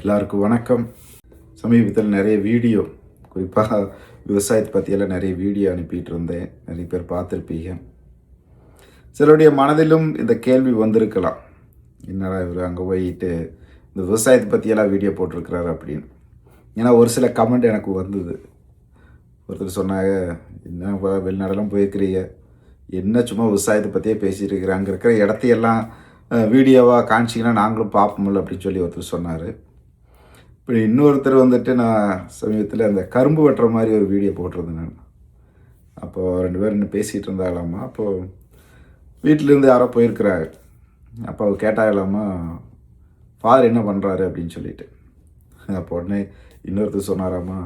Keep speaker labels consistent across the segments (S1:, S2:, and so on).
S1: எல்லாருக்கும் வணக்கம். சமீபத்தில் நிறைய வீடியோ, குறிப்பாக விவசாயத்தை பற்றியெல்லாம் நிறைய வீடியோ அனுப்பிட்டு இருந்தேன். நிறைய பேர் பார்த்துருப்பீங்க. சிலருடைய மனதிலும் இந்த கேள்வி வந்திருக்கலாம், என்னடா இவர் அங்கே போயிட்டு இந்த விவசாயத்தை பற்றியெல்லாம் வீடியோ போட்டிருக்கிறாரு அப்படின்னு. ஏன்னா ஒரு சில கமெண்ட் எனக்கு வந்தது. ஒருத்தர் சொன்னாங்க, என்ன வெளிநாடெல்லாம் போயிருக்கிறீங்க, என்ன சும்மா விவசாயத்தை பற்றியே பேசிகிட்டு இருக்கிறேன், அங்கே இருக்கிற இடத்தையெல்லாம் வீடியோவாக காமிச்சிங்கன்னா நாங்களும் பார்ப்போம்ல அப்படின்னு சொல்லி ஒருத்தர் சொன்னார். இப்படி இன்னொருத்தர் வந்துட்டு, நான் சமீபத்தில் அந்த கரும்பு வெட்டுற மாதிரி ஒரு வீடியோ போட்டிருந்தேன் நான். அப்போது 2 பேரும் இன்னும் பேசிகிட்டு இருந்தாங்களாமா. அப்போது வீட்டிலேருந்து யாரோ போயிருக்கிறாரு. அப்போ அவர் கேட்டாங்களாமா, ஃபாதர் என்ன பண்ணுறாரு அப்படின்னு சொல்லிட்டு. அப்போ உடனே இன்னொருத்தர் சொன்னாராமா,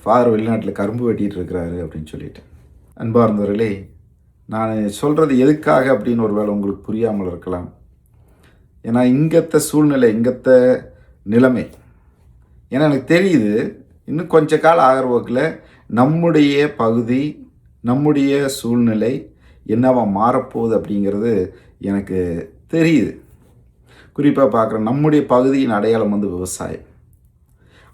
S1: ஃபாதர் வெளிநாட்டில் கரும்பு வெட்டிகிட்டு இருக்கிறாரு அப்படின்னு சொல்லிட்டு. அன்பார்ந்தவர்களே, நான் சொல்கிறது எதுக்காக அப்படின்னு ஒரு வேளை உங்களுக்கு புரியாமல் இருக்கலாம். ஏன்னா இங்கத்த சூழ்நிலை, இங்கத்த நிலைமை, ஏன்னா எனக்கு தெரியுது இன்னும் கொஞ்ச காலம் ஆகிற போக்கில் நம்முடைய பகுதி, நம்முடைய சூழ்நிலை என்னவா மாறப்போகுது அப்படிங்கிறது எனக்கு தெரியுது. குறிப்பாக பார்க்குறேன், நம்முடைய பகுதியின் அடையாளம் வந்து விவசாயம்.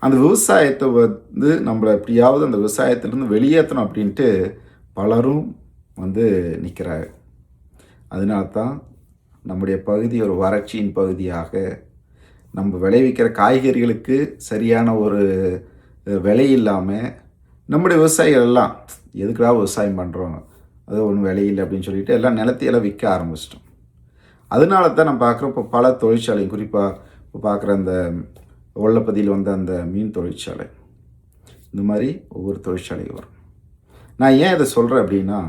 S1: அந்த விவசாயத்தை வந்து நம்மளை எப்படியாவது அந்த விவசாயத்திலேருந்து வெளியேற்றணும் அப்படின்ட்டு பலரும் வந்து நிற்கிறாங்க. அதனால தான் நம்முடைய பகுதி ஒரு வறட்சியின் பகுதியாக, நம்ம விளைவிக்கிற காய்கறிகளுக்கு சரியான ஒரு விலை இல்லாமல் நம்முடைய விவசாயிகள் எல்லாம் எதுக்குடா விவசாயம் பண்ணுறோம், அது ஒன்றும் விலையில்லை அப்படின்னு சொல்லிட்டு எல்லாம் நிலத்தையெல்லாம் விற்க ஆரம்பிச்சிட்டோம். அதனால தான் நான் பார்க்குறோம், இப்போ பல தொழிற்சாலை, குறிப்பாக இப்போ பார்க்குற அந்த ஒல்லப்பதியில் வந்த அந்த மீன் தொழிற்சாலை, இந்த மாதிரி ஒவ்வொரு தொழிற்சாலைகள் வரும். நான் ஏன் இதை சொல்கிறேன் அப்படின்னா,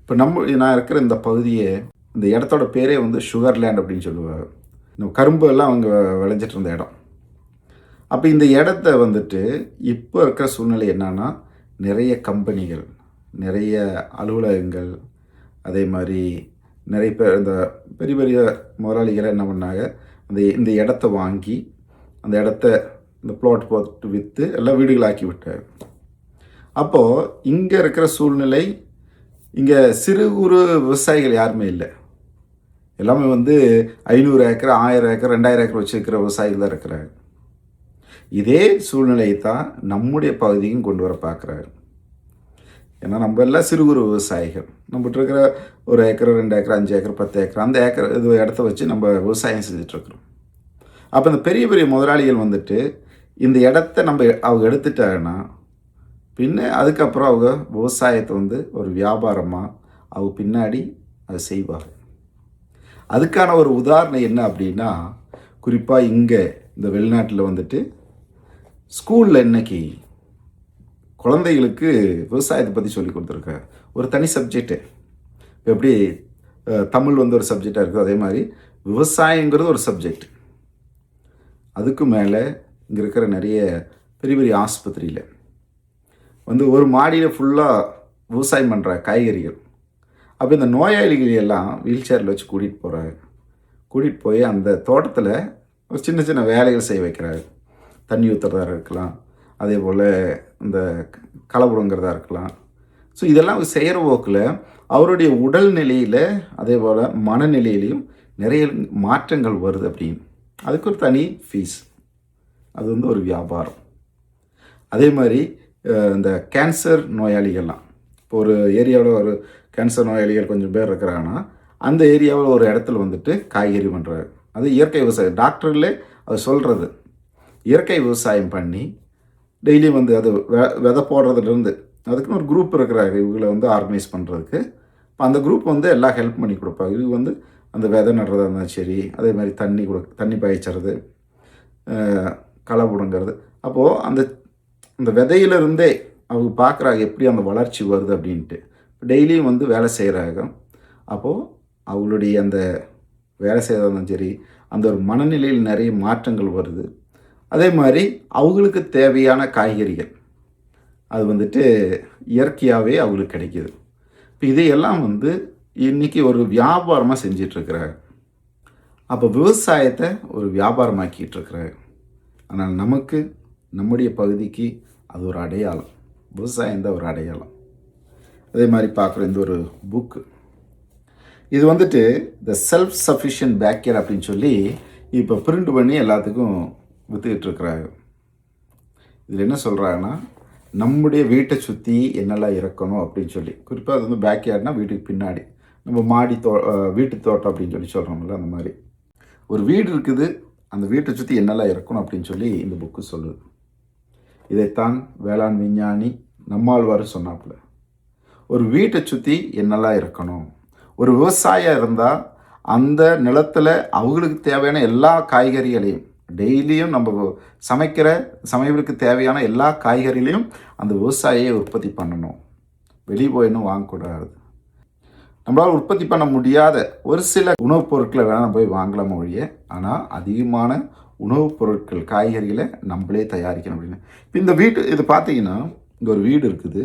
S1: இப்போ நான் இருக்கிற இந்த பகுதியே, இந்த இடத்தோட பேரே வந்து சுகர் லேண்ட் அப்படின்னு சொல்லுவாங்க. இந்த கரும்பு எல்லாம் அவங்க விளைஞ்சிட்டு இருந்த இடம். அப்போ இந்த இடத்த வந்துட்டு இப்போ இருக்கிற சூழ்நிலை என்னன்னா, நிறைய கம்பெனிகள், நிறைய அலுவலகங்கள், அதே மாதிரி நிறைய பேர் இந்த பெரிய பெரிய முதலாளிகளை என்ன பண்ணாங்க, இந்த இடத்த வாங்கி அந்த இடத்த இந்த ப்ளாட் போட்டு விற்று எல்லாம் வீடுகளாக்கி விட்டார். அப்போது இங்கே இருக்கிற சூழ்நிலை, இங்கே சிறு குறு விவசாயிகள் யாருமே இல்லை. எல்லாமே வந்து 500 ஏக்கர், 1000 ஏக்கர், 2000 ஏக்கர் வச்சுருக்கிற விவசாயிகள் தான் இருக்கிறாங்க. இதே சூழ்நிலையை தான் நம்முடைய பகுதியும் கொண்டு வர பார்க்குறாரு. ஏன்னா நம்ம எல்லாம் சிறு குறு விவசாயிகள். நம்மகிட்ட இருக்கிற 1 ஏக்கர், 2 ஏக்கர், 5 ஏக்கர், 10 ஏக்கர், அந்த ஏக்கர் இது இடத்த வச்சு நம்ம விவசாயம் செஞ்சிட்ருக்குறோம். அப்போ இந்த பெரிய பெரிய முதலாளிகள் வந்துட்டு இந்த இடத்த அவங்க எடுத்துட்டாங்கன்னா, பின்ன அதுக்கப்புறம் அவங்க விவசாயத்தை வந்து ஒரு வியாபாரமாக அவங்க பின்னாடி அதை செய்வாங்க. அதுக்கான ஒரு உதாரணம் என்ன அப்படின்னா, குறிப்பாக இங்கே இந்த வெளிநாட்டில் வந்துட்டு ஸ்கூலில் இன்னைக்கு குழந்தைகளுக்கு விவசாயத்தை பற்றி சொல்லி கொடுத்துருக்காங்க. ஒரு தனி சப்ஜெக்டு. எப்படி தமிழ் வந்து ஒரு சப்ஜெக்டாக இருக்குது, அதே மாதிரி விவசாயங்கிறது ஒரு சப்ஜெக்ட். அதுக்கு மேலே இங்கே இருக்கிற நிறைய பெரிய பெரிய ஆஸ்பத்திரியில் வந்து ஒரு மாடியில் ஃபுல்லாக விவசாயம் பண்ணுற காய்கறிகள். அப்போ இந்த நோயாளிகள் எல்லாம் வீல் சேரில் வச்சு கூட்டிகிட்டு போய் அந்த தோட்டத்தில் ஒரு சின்ன சின்ன வேலைகள் செய்ய வைக்கிறாரு. தண்ணி ஊற்றுறதா இருக்கலாம், அதே போல் இந்த களை புடுங்கிறதா இருக்கலாம். ஸோ இதெல்லாம் செய்கிற போக்கில் அவருடைய உடல் நிலையில், அதே போல் மனநிலையிலையும் நிறைய மாற்றங்கள் வருது அப்படின்னு. அதுக்கு ஒரு தனி ஃபீஸ், அது வந்து ஒரு வியாபாரம். அதே மாதிரி இந்த கேன்சர் நோயாளிகள்லாம், இப்போ ஒரு ஏரியாவில் ஒரு கேன்சர் நோயாளிகள் கொஞ்சம் பேர் இருக்கிறாங்கன்னா, அந்த ஏரியாவில் ஒரு இடத்துல வந்துட்டு காய்கறி பண்ணுறாரு. அது இயற்கை விவசாயம். டாக்டர்களே அது சொல்கிறது, இயற்கை விவசாயம் பண்ணி டெய்லியும் வந்து அது விதை போடுறதுலேருந்து, அதுக்குன்னு ஒரு குரூப் இருக்கிறாங்க இவங்களை வந்து ஆர்கனைஸ் பண்ணுறதுக்கு. இப்போ அந்த குரூப் வந்து எல்லாம் ஹெல்ப் பண்ணி கொடுப்பாங்க. இது வந்து அந்த விதை நடுறதா இருந்தாலும் சரி, அதே மாதிரி தண்ணி பாய்ச்சறது, களை புடுங்கிறது. அப்போது அந்த விதையிலிருந்தே அவங்க பார்க்குறாங்க எப்படி அந்த வளர்ச்சி வருது அப்படின்ட்டு. டெய்லியும் வந்து வேலை செய்கிறாங்க. அப்போது அவங்களுடைய அந்த வேலை செய்கிறதாலும் சரி, அந்த ஒரு மனநிலையில் நிறைய மாற்றங்கள் வருது. அதே மாதிரி அவங்களுக்கு தேவையான காய்கறிகள் அது வந்துட்டு இயற்கையாகவே அவங்களுக்கு கிடைக்கிது. இப்போ இதையெல்லாம் வந்து இன்றைக்கி ஒரு வியாபாரமாக செஞ்சிட்ருக்கிறாங்க. அப்போ விவசாயத்தை ஒரு வியாபாரமாக்கிட்டு இருக்கிறாங்க. ஆனால் நமக்கு, நம்முடைய பகுதிக்கு அது ஒரு அடையாளம். விவசாயம் தான் ஒரு அடையாளம். அதே மாதிரி பார்க்குற இந்த ஒரு புக்கு, இது வந்துட்டு த செல்ஃப் சஃபிஷியன்ட் பேக்யர்ட் அப்படின்னு சொல்லி இப்போ பிரிண்ட் பண்ணி எல்லாத்துக்கும் விற்றுக்கிட்டு இருக்கிறாங்க. இதில் என்ன சொல்கிறாங்கன்னா, நம்முடைய வீட்டை சுற்றி என்னெல்லாம் இருக்கணும் அப்படின்னு சொல்லி, குறிப்பாக அது வந்து பேக்யார்ட்னா வீட்டுக்கு பின்னாடி, நம்ம மாடி வீட்டு தோட்டம் அப்படின்னு சொல்லி சொல்கிறோம்ல, அந்த மாதிரி ஒரு வீடு இருக்குது. அந்த வீட்டை சுற்றி என்னெல்லாம் இருக்கணும் அப்படின்னு சொல்லி இந்த புக்கு சொல்லுது. இதைத்தான் வேளாண் விஞ்ஞானி நம்மாழ்வார் சொன்னாப்புல. ஒரு வீட்டை சுற்றி என்னெல்லாம் இருக்கணும். ஒரு விவசாயம் இருந்தால் அந்த நிலத்தில் அவங்களுக்கு தேவையான எல்லா காய்கறிகளையும் டெய்லியும் நம்ம சமையலுக்கு தேவையான எல்லா காய்கறிகளையும் அந்த விவசாயியை உற்பத்தி பண்ணணும். வெளியே போய் இன்னும் வாங்கக்கூடாது. நம்மளால் உற்பத்தி பண்ண முடியாத ஒரு சில உணவுப் பொருட்களை வேணால் நம்ம போய் வாங்கலாமா ஒழிய, ஆனால் அதிகமான உணவுப் பொருட்கள் காய்கறிகளை நம்மளே தயாரிக்கணும் அப்படின்னு. இப்போ இந்த இது பார்த்தீங்கன்னா, இங்கே ஒரு வீடு இருக்குது.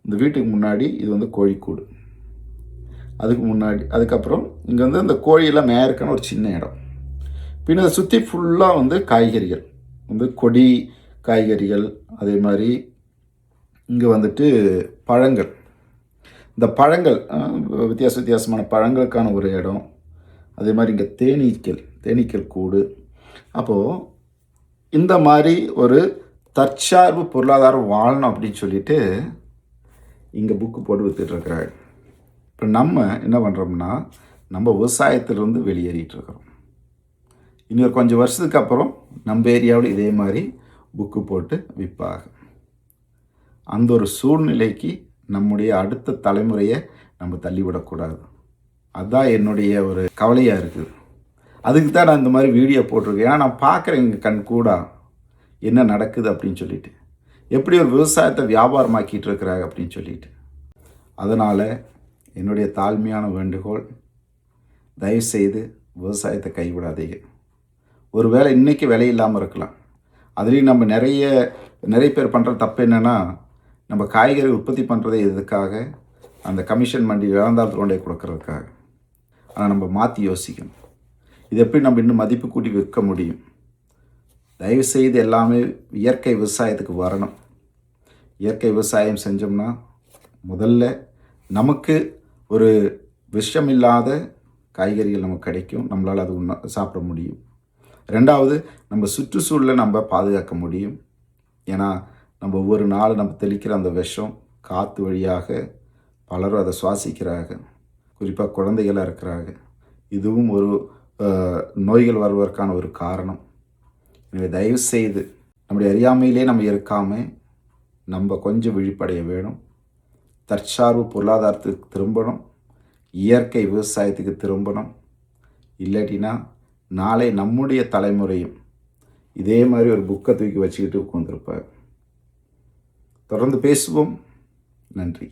S1: இந்த வீட்டுக்கு முன்னாடி இது வந்து கோழிக்கூடு. அதுக்கப்புறம் இங்கே வந்து இந்த கோழியெல்லாம் மேயறக்கான ஒரு சின்ன இடம். பின்ன அதை சுற்றி ஃபுல்லாக வந்து காய்கறிகள், வந்து கொடி காய்கறிகள், அதே மாதிரி இங்கே வந்துட்டு பழங்கள். இந்த பழங்கள் வித்தியாசமான பழங்களுக்கான ஒரு இடம். அதே மாதிரி இங்கே தேனீக்கள் கூடு. அப்போது இந்த மாதிரி ஒரு தற்சார்பு பொருளாதாரம் வாழணும் அப்படின்னு சொல்லிட்டு இங்கே புக்கு போட்டு விற்றுட்ருக்கிறாங்க. இப்போ நம்ம என்ன பண்ணுறோம்னா, நம்ம விவசாயத்திலிருந்து வெளியேறிட்டு இருக்கிறோம். இன்னொரு கொஞ்சம் வருஷத்துக்கு அப்புறம் நம்ம ஏரியாவில் இதே மாதிரி புக்கு போட்டு விற்பாங்க. அந்த ஒரு சூழ்நிலைக்கு நம்முடைய அடுத்த தலைமுறையை நம்ம தள்ளிவிடக்கூடாது. அதுதான் என்னுடைய ஒரு கவலையாக இருக்குது. அதுக்கு தான் நான் இந்த மாதிரி வீடியோ போட்டிருக்கேன். ஏன்னா நான் பார்க்குறேன் இங்கே கண் கூட என்ன நடக்குது அப்படின்னு சொல்லிட்டு, எப்படி ஒரு விவசாயத்தை வியாபாரமாக்கிட்டு இருக்கிறாங்க அப்படின்னு சொல்லிட்டு. அதனால் என்னுடைய தாழ்மையான வேண்டுகோள், தயவுசெய்து விவசாயத்தை கைவிடாதீங்க. ஒரு வேளை இன்றைக்கி விலை இல்லாமல் இருக்கலாம். அதுலேயும் நம்ம நிறைய பேர் பண்ணுற தப்பு என்னென்னா, நம்ம காய்கறி உற்பத்தி பண்ணுறதே எதுக்காக, அந்த கமிஷன் மண்டி வியாபாரத்தில் கொண்டே கொடுக்கறதுக்காக. ஆனால் நம்ம மாற்றி யோசிக்கணும். இது எப்படி நம்ம இன்னும் மதிப்பு கூட்டி விற்க முடியும்? தயவுசெய்து எல்லாமே இயற்கை விவசாயத்துக்கு வரணும். இயற்கை விவசாயம் செஞ்சோம்னா முதல்ல நமக்கு ஒரு விஷமில்லாத காய்கறிகள் நமக்கு கிடைக்கும். நம்மளால் அது சாப்பிட முடியும். ரெண்டாவது, நம்ம சுற்றுச்சூழலை நம்ம பாதுகாக்க முடியும். ஏன்னா நம்ம ஒவ்வொரு நாள் நம்ம தெளிக்கிற அந்த விஷம் காற்று வழியாக பலரும் அதை சுவாசிக்கிறாங்க. குறிப்பாக குழந்தைகளாக இருக்கிறாங்க. இதுவும் ஒரு நோய்கள் வருவதற்கான ஒரு காரணம். எனவே தயவுசெய்து நம்முடைய அறியாமையிலே நம்ம இருக்காமல் நம்ம கொஞ்சம் விழிப்படைய வேணும். தற்சார்பு பொருளாதாரத்துக்கு திரும்பணும். இயற்கை விவசாயத்துக்கு திரும்பணும். இல்லாட்டினா நாளை நம்முடைய தலைமுறையும் இதே மாதிரி ஒரு புக்கை தூக்கி வச்சுக்கிட்டு உட்காந்துருப்பார். தொடர்ந்து பேசுவோம். நன்றி.